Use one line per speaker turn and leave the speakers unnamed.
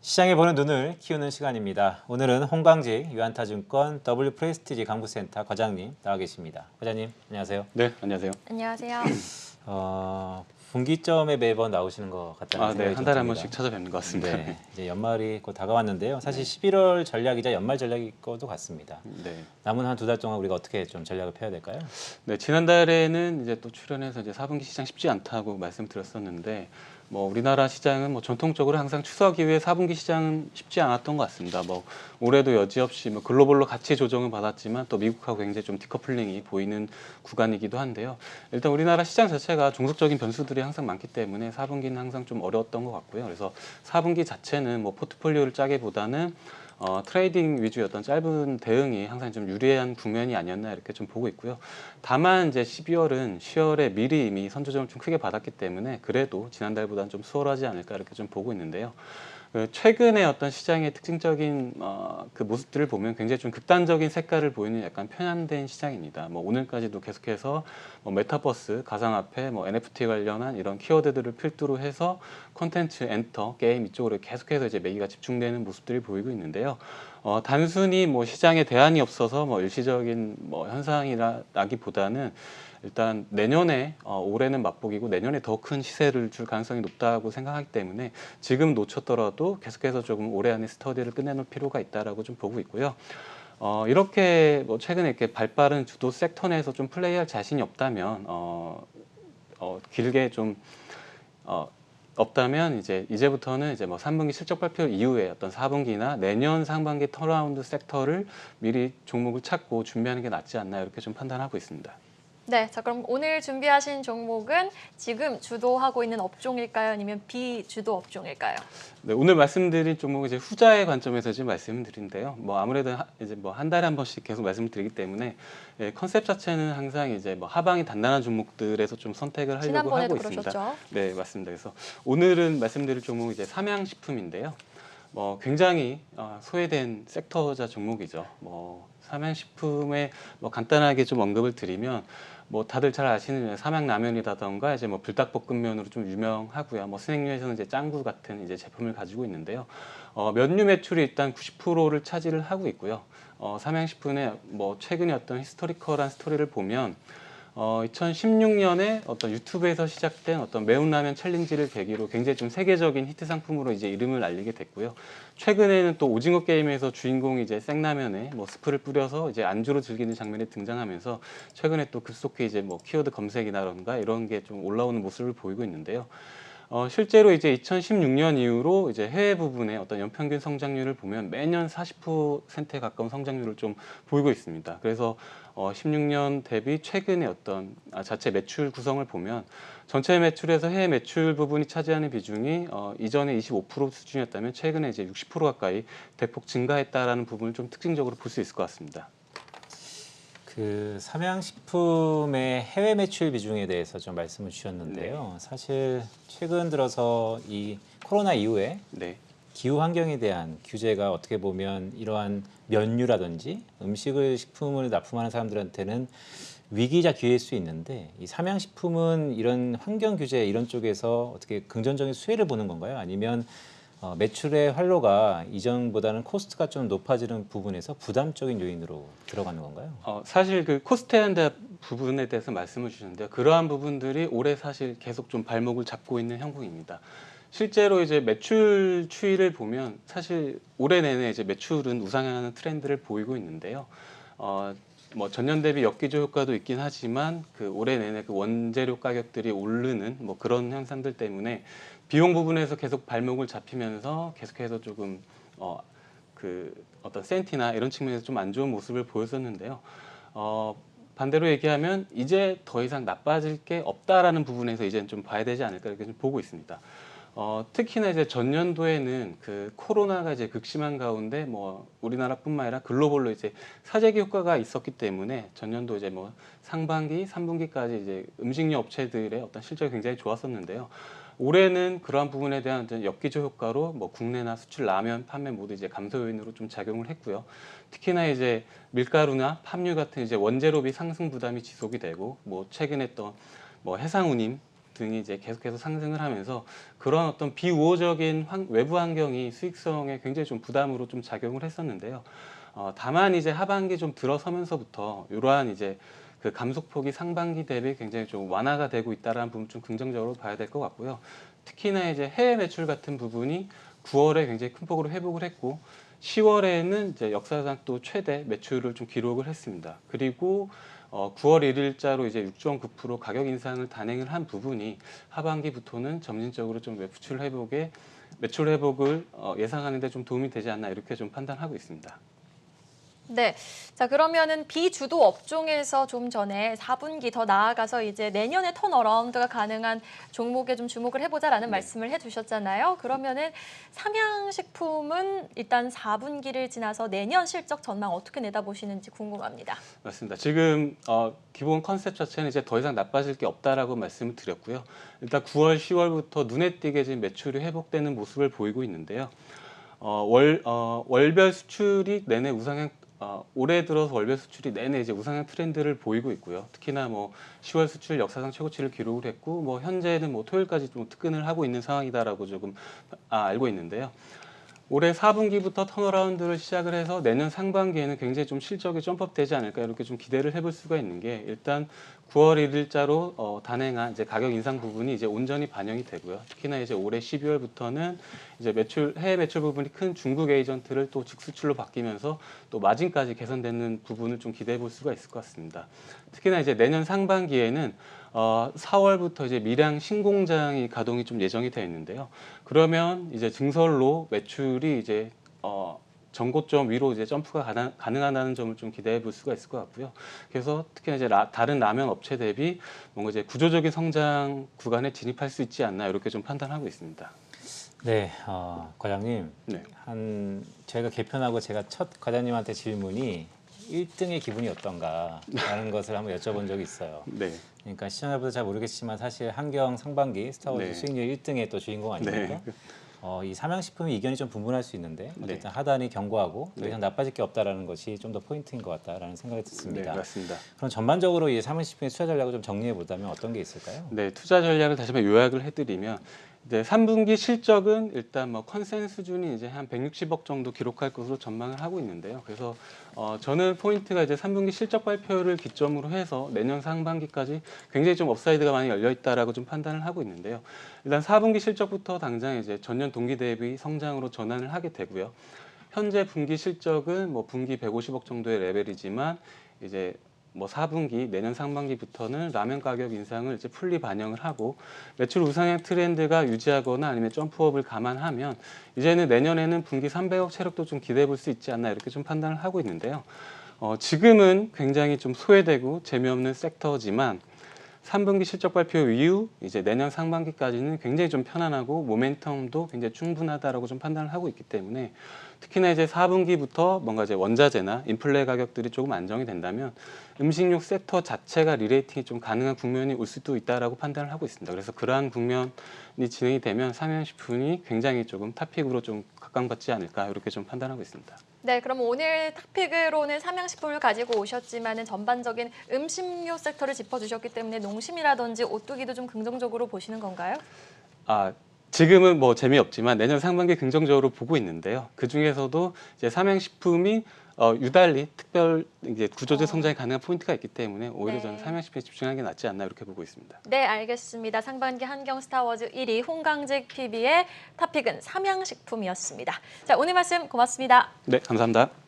시장에 보는 눈을 키우는 시간입니다. 오늘은 홍광직 유한타증권 W프레스티지 강부센터 과장님 나와 계십니다. 과장님 안녕하세요.
네, 안녕하세요.
안녕하세요.
분기점에 매번 나오시는 것 같다는
네,
생각이
한 달에 한
듭니다.
번씩 찾아뵙는 것 같습니다.
네, 이제 연말이 곧 다가왔는데요. 사실 11월 전략이자 연말 전략일 것도 같습니다.
네.
남은 한 두 달 동안 우리가 어떻게 좀 전략을 펴야 될까요?
네, 지난달에는 이제 또 출연해서 이제 4분기 시장 쉽지 않다고 말씀드렸었는데, 우리나라 시장은 전통적으로 항상 추석 이후에 4분기 시장은 쉽지 않았던 것 같습니다. 올해도 여지없이 글로벌로 같이 조정을 받았지만 또 미국하고 굉장히 좀 디커플링이 보이는 구간이기도 한데요. 일단 우리나라 시장 자체가 종속적인 변수들이 항상 많기 때문에 4분기는 항상 좀 어려웠던 것 같고요. 그래서 4분기 자체는 포트폴리오를 짜기보다는 트레이딩 위주의 어떤 짧은 대응이 항상 좀 유리한 국면이 아니었나 이렇게 좀 보고 있고요. 다만 이제 12월은 10월에 미리 이미 선조정을 좀 크게 받았기 때문에 그래도 지난달보다는 좀 수월하지 않을까 이렇게 좀 보고 있는데요. 최근에 어떤 시장의 특징적인 그 모습들을 보면 굉장히 좀 극단적인 색깔을 보이는 약간 편향된 시장입니다. 오늘까지도 계속해서 메타버스, 가상화폐, NFT 관련한 이런 키워드들을 필두로 해서 콘텐츠, 엔터, 게임 이쪽으로 계속해서 이제 매기가 집중되는 모습들이 보이고 있는데요. 단순히 시장에 대안이 없어서 일시적인 현상이라기보다는 일단 내년에 올해는 맛보기고 내년에 더 큰 시세를 줄 가능성이 높다고 생각하기 때문에 지금 놓쳤더라도 계속해서 조금 올해 안에 스터디를 끝내놓을 필요가 있다라고 좀 보고 있고요. 이렇게 최근에 이렇게 발빠른 주도 섹터 내에서 좀 플레이할 자신이 없다면 길게 좀 없다면 이제부터는 3분기 실적 발표 이후에 어떤 4분기나 내년 상반기 턴어라운드 섹터를 미리 종목을 찾고 준비하는 게 낫지 않나 이렇게 좀 판단하고 있습니다.
네, 자 그럼 오늘 준비하신 종목은 지금 주도하고 있는 업종일까요? 아니면 비주도 업종일까요?
네, 오늘 말씀드린 종목은 이제 후자의 관점에서 지금 말씀드린데요. 아무래도 이제 한 달에 한 번씩 계속 말씀을 드리기 때문에 컨셉 자체는 항상 이제 하방이 단단한 종목들에서 좀 선택을 하려고 하고 있습니다.
그러셨죠?
네, 맞습니다. 그래서 오늘은 말씀드릴 종목은 이제 삼양식품인데요. 굉장히 소외된 섹터자 종목이죠. 삼양식품에 간단하게 좀 언급을 드리면 다들 잘 아시는 삼양라면이라던가 이제 불닭볶음면으로 좀 유명하고요. 스낵류에서는 이제 짱구 같은 이제 제품을 가지고 있는데요. 면류 매출이 일단 90%를 차지를 하고 있고요. 삼양식품의 최근에 어떤 히스토리컬한 스토리를 보면 2016년에 어떤 유튜브에서 시작된 어떤 매운 라면 챌린지를 계기로 굉장히 좀 세계적인 히트 상품으로 이제 이름을 알리게 됐고요. 최근에는 또 오징어 게임에서 주인공이 이제 생라면에 스프를 뿌려서 이제 안주로 즐기는 장면이 등장하면서 최근에 또 급속히 이제 키워드 검색이라던가 이런 게 좀 올라오는 모습을 보이고 있는데요. 실제로 이제 2016년 이후로 이제 해외 부분의 어떤 연평균 성장률을 보면 매년 40%에 가까운 성장률을 좀 보이고 있습니다. 그래서 16년 대비 최근의 어떤 자체 매출 구성을 보면 전체 매출에서 해외 매출 부분이 차지하는 비중이 이전에 25% 수준이었다면 최근에 이제 60% 가까이 대폭 증가했다라는 부분을 좀 특징적으로 볼 수 있을 것 같습니다.
그 삼양식품의 해외 매출 비중에 대해서 좀 말씀을 주셨는데요.
네.
사실 최근 들어서 이 코로나 이후에
네.
기후 환경에 대한 규제가 어떻게 보면 이러한 면류라든지 식품을 납품하는 사람들한테는 위기자 기회일 수 있는데 이 삼양식품은 이런 환경 규제 이런 쪽에서 어떻게 긍정적인 수혜를 보는 건가요? 아니면 매출의 활로가 이전보다는 코스트가 좀 높아지는 부분에서 부담적인 요인으로 들어가는 건가요?
사실 그 코스트에 대한 부분에 대해서 말씀을 주셨는데요. 그러한 부분들이 올해 사실 계속 좀 발목을 잡고 있는 형국입니다. 실제로 이제 매출 추이를 보면 사실 올해 내내 이제 매출은 우상향하는 트렌드를 보이고 있는데요. 전년 대비 역기조 효과도 있긴 하지만 그 올해 내내 그 원재료 가격들이 오르는 그런 현상들 때문에 비용 부분에서 계속 발목을 잡히면서 계속해서 조금 그 어떤 센티나 이런 측면에서 좀 안 좋은 모습을 보였었는데요. 반대로 얘기하면 이제 더 이상 나빠질 게 없다라는 부분에서 이제는 좀 봐야 되지 않을까 이렇게 좀 보고 있습니다. 특히나 이제 전년도에는 그 코로나가 이제 극심한 가운데 우리나라뿐만 아니라 글로벌로 이제 사재기 효과가 있었기 때문에 전년도 이제 상반기, 3분기까지 이제 음식료 업체들의 어떤 실적이 굉장히 좋았었는데요. 올해는 그러한 부분에 대한 역기조 효과로 국내나 수출 라면 판매 모두 이제 감소 요인으로 좀 작용을 했고요. 특히나 이제 밀가루나 팜유 같은 이제 원재료비 상승 부담이 지속이 되고 최근에 또 해상운임 등이 이제 계속해서 상승을 하면서 그런 어떤 비우호적인 외부 환경이 수익성에 굉장히 좀 부담으로 좀 작용을 했었는데요. 다만 이제 하반기 좀 들어서면서부터 이러한 이제 그 감속폭이 상반기 대비 굉장히 좀 완화가 되고 있다라는 부분 좀 긍정적으로 봐야 될 것 같고요. 특히나 이제 해외 매출 같은 부분이 9월에 굉장히 큰 폭으로 회복을 했고 10월에는 이제 역사상 또 최대 매출을 좀 기록을 했습니다. 그리고 9월 1일자로 이제 6.9% 가격 인상을 단행을 한 부분이 하반기부터는 점진적으로 좀 매출 회복을 예상하는 데 좀 도움이 되지 않나 이렇게 좀 판단하고 있습니다.
네. 자, 그러면은 비주도 업종에서 좀 전에 4분기 더 나아가서 이제 내년에 턴어라운드가 가능한 종목에 좀 주목을 해보자라는
네.
말씀을 해주셨잖아요. 그러면은 삼양식품은 일단 4분기를 지나서 내년 실적 전망 어떻게 내다보시는지 궁금합니다.
맞습니다. 지금 기본 컨셉 자체는 이제 더 이상 나빠질 게 없다라고 말씀을 드렸고요. 일단 9월, 10월부터 눈에 띄게 지금 매출이 회복되는 모습을 보이고 있는데요. 월별 수출이 내내 우상향 올해 들어서 월별 수출이 내내 이제 우상향 트렌드를 보이고 있고요. 특히나 뭐 10월 수출 역사상 최고치를 기록을 했고 뭐 현재는 뭐 토요일까지 좀 특근을 하고 있는 상황이다라고 조금 알고 있는데요. 올해 4분기부터 턴어라운드를 시작을 해서 내년 상반기에는 굉장히 좀 실적이 점프업 되지 않을까 이렇게 좀 기대를 해볼 수가 있는 게 일단 9월 1일자로 단행한 이제 가격 인상 부분이 이제 온전히 반영이 되고요. 특히나 이제 올해 12월부터는 이제 해외 매출 부분이 큰 중국 에이전트를 또 직수출로 바뀌면서 또 마진까지 개선되는 부분을 좀 기대해 볼 수가 있을 것 같습니다. 특히나 이제 내년 상반기에는 4월부터 이제 밀양 신공장이 가동이 좀 예정이 되어 있는데요. 그러면 이제 증설로 매출이 이제 전고점 위로 이제 점프가 가능하다는 점을 좀 기대해 볼 수가 있을 것 같고요. 그래서 특히나 이제 다른 라면 업체 대비 뭔가 이제 구조적인 성장 구간에 진입할 수 있지 않나 이렇게 좀 판단하고 있습니다.
네, 과장님.
네.
저희가 개편하고 제가 첫 과장님한테 질문이 1등의 기분이 어떤가라는 것을 한번 여쭤본 적이 있어요.
네.
그러니까 시청자분들 잘 모르겠지만 사실 한경 상반기 스타워즈
네.
수익률 1등의 또 주인공 아닙니까?
네.
이 삼양식품이 이견이 좀 분분할 수 있는데 어쨌든
네.
하단이 견고하고 더
네.
이상 나빠질 게 없다라는 것이 좀 더 포인트인 것 같다라는 생각이 듭니다.
네, 맞습니다.
그럼 전반적으로 이 삼양식품의 투자 전략을 좀 정리해 보자면 어떤 게 있을까요?
네, 투자 전략을 다시 한번 요약을 해드리면 이제 3분기 실적은 일단 뭐 컨센 수준이 이제 한 160억 정도 기록할 것으로 전망을 하고 있는데요. 그래서 저는 포인트가 이제 3분기 실적 발표를 기점으로 해서 내년 상반기까지 굉장히 좀 업사이드가 많이 열려 있다라고 좀 판단을 하고 있는데요. 일단 4분기 실적부터 당장 이제 전년 동기 대비 성장으로 전환을 하게 되고요. 현재 분기 실적은 뭐 분기 150억 정도의 레벨이지만 이제 뭐 4분기 내년 상반기부터는 라면 가격 인상을 이제 풀리 반영을 하고 매출 우상향 트렌드가 유지하거나 아니면 점프업을 감안하면 이제는 내년에는 분기 300억 체력도 좀 기대해 볼 수 있지 않나 이렇게 좀 판단을 하고 있는데요. 지금은 굉장히 좀 소외되고 재미없는 섹터지만 3분기 실적 발표 이후 이제 내년 상반기까지는 굉장히 좀 편안하고 모멘텀도 굉장히 충분하다라고 좀 판단을 하고 있기 때문에 특히나 이제 4분기부터 뭔가 이제 원자재나 인플레 가격들이 조금 안정이 된다면 음식료 섹터 자체가 리레이팅이 좀 가능한 국면이 올 수도 있다라고 판단을 하고 있습니다. 그래서 그러한 국면이 진행이 되면 삼양식품이 굉장히 조금 탑픽으로 좀 각광받지 않을까 이렇게 좀 판단하고 있습니다.
네, 그럼 오늘 탑픽으로는 삼양식품을 가지고 오셨지만은 전반적인 음식료 섹터를 짚어주셨기 때문에 농심이라든지 오뚜기도 좀 긍정적으로 보시는 건가요?
지금은 뭐 재미없지만 내년 상반기 긍정적으로 보고 있는데요. 그 중에서도 이제 삼양식품이 유달리 특별 이제 구조적 성장이 가능한 포인트가 있기 때문에 오히려
네.
저는 삼양식품에 집중하는 게 낫지 않나 이렇게 보고 있습니다.
네, 알겠습니다. 상반기 한경스타워즈 1위 홍강직 PB의 탑픽은 삼양식품이었습니다. 자, 오늘 말씀 고맙습니다.
네, 감사합니다.